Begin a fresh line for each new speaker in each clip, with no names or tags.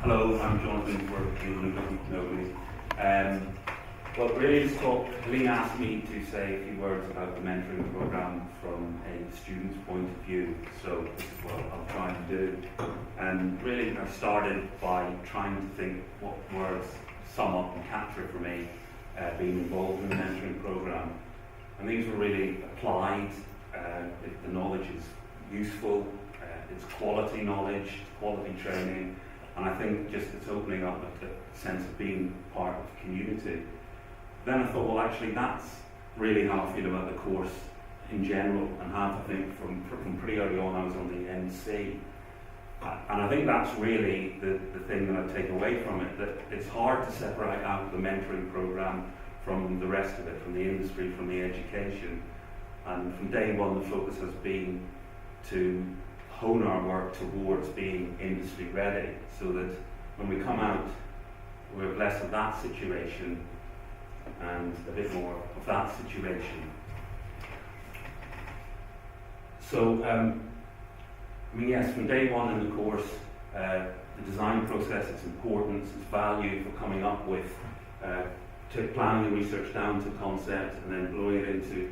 Hello, I'm Jonathon, for anyone who doesn't know me. Well, really just talk, Helene asked me to say a few words about the mentoring programme from a student's point of view, so this is what I'll try and do. And really I started by trying to think what words sum up and capture for me being involved in the mentoring programme. And these were really applied, the knowledge is useful, it's quality knowledge, quality training, and I think just it's opening up a sense of being part of the community. Then I thought, well, actually, that's really how I feel about the course in general, and how I think from pretty early on I was on the MC. And I think that's really the thing that I take away from it, that it's hard to separate out the mentoring programme from the rest of it, from the industry, from the education. And from day one, the focus has been to hone our work towards being industry ready, so that when we come out, we have less of that situation and a bit more of that situation. So, I mean, yes, from day one in the course, the design process, its importance, its value for coming up with, planning the research down to concept and then blowing it into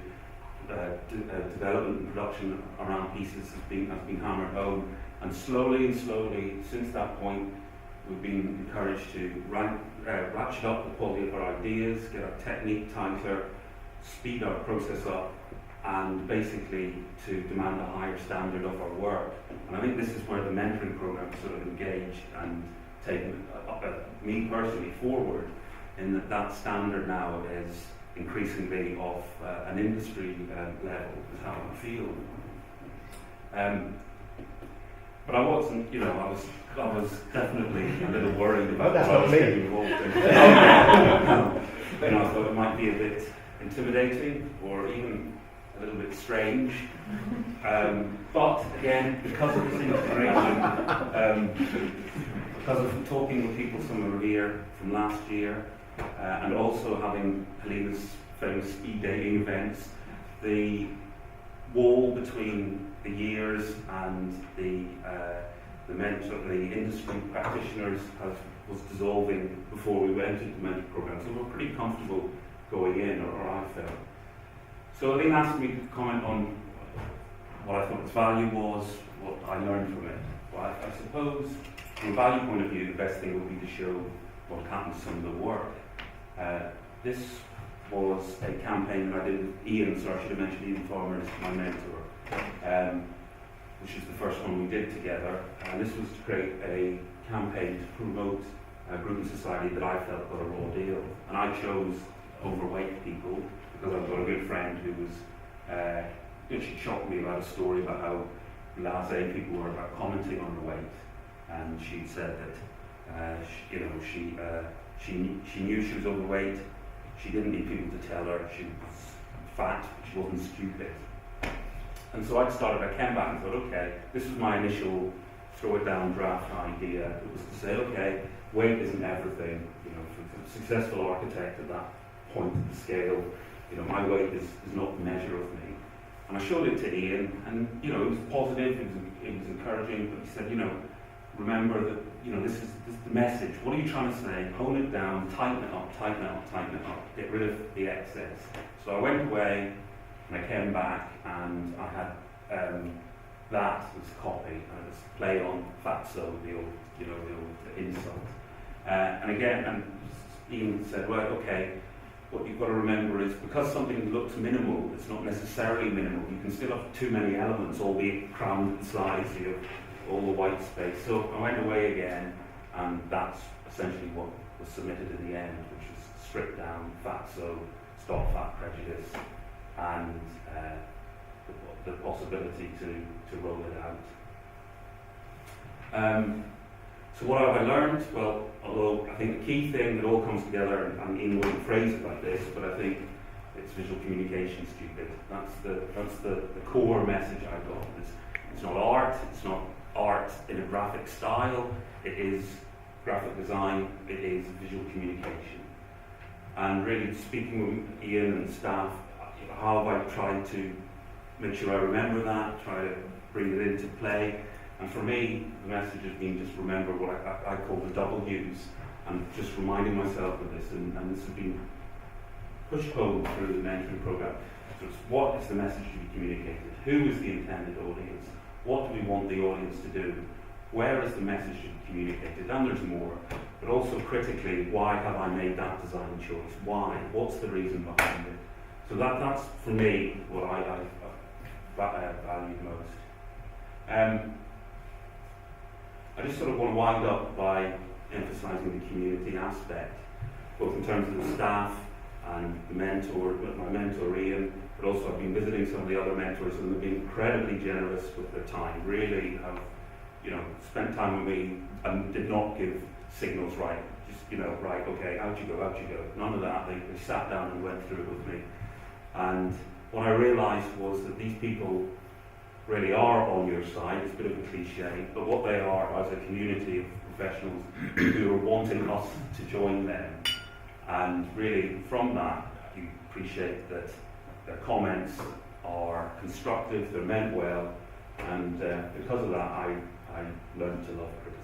development and production around pieces has been hammered home. And slowly, since that point, we've been encouraged to ratchet up the quality of our ideas, get our technique tighter, speed our process up, and basically to demand a higher standard of our work. And I think this is where the mentoring program has sort of engaged and taken me personally forward, in that standard now is increasingly of an industry level, is how I feel. But I wasn't, I was definitely a little worried about what I was getting involved in. I thought it might be a bit intimidating or even a little bit strange. But again, because of this integration, because of talking with people, some who were here from last year, and also having Helene's famous speed dating events, the wall between the years and the industry practitioners was dissolving before we went into the mentor program, so we were pretty comfortable going in, or I felt. So Helene asked me to comment on what I thought its value was, what I learned from it. Well, I suppose from a value point of view, the best thing would be to show what happened to some of the work. This was a campaign that I did with Ian, so I should have mentioned Ian Farmer as my mentor, which is the first one we did together. And this was to create a campaign to promote a group and society that I felt got a raw deal. And I chose overweight people because I've got a good friend who was, she shocked me about a story about how blasé people were about commenting on her weight. And she said that, she knew she was overweight. She didn't need people to tell her she was fat, but she wasn't stupid. And so I came back and thought, okay, this was my initial throw it down draft idea. It was to say, okay, weight isn't everything. For a successful architect at that point of the scale, my weight is not the measure of me. And I showed it to Ian, and it was positive, it was encouraging, but he said, remember that, this is the message. What are you trying to say? Hone it down, tighten it up, get rid of the excess. So I went away and I came back and I had that as a copy, and it was play on fatso, the old insult. And again, Ian said, right, okay, what you've got to remember is because something looks minimal, it's not necessarily minimal. You can still have too many elements, albeit crammed inside all the white space. So I went away again, and that's essentially what was submitted in the end, which was stripped down fatso, stop fat prejudice, and the possibility to roll it out. So what have I learned? Well, although I think the key thing that all comes together, and Ian wouldn't phrase it like this, but I think it's visual communication, stupid. That's the core message I got. It's not art, it's not art in a graphic style, it is graphic design, it is visual communication. And really speaking with Ian and staff, how have I tried to make sure I remember that, try to bring it into play? And for me, the message has been just remember what I call the W's, and just reminding myself of this, and this has been push-pulled through the mentoring program. So it's what is the message to be communicated? Who is the intended audience? What do we want the audience to do? Where is the message to be communicated? And there's more. But also critically, why have I made that design choice? Why? What's the reason behind it? So that's for me what I value most. I just sort of want to wind up by emphasising the community aspect, both in terms of the staff and the mentor, my mentor Ian, but also I've been visiting some of the other mentors and they've been incredibly generous with their time, really have, spent time with me and did not give signals right, just, right, okay, out you go. None of that. They sat down and went through it with me. And what I realised was that these people really are on your side. It's a bit of a cliche, but what they are as a community of professionals who are wanting us to join them. And really from that, you appreciate that their comments are constructive, they're meant well, and because of that, I learned to love criticism.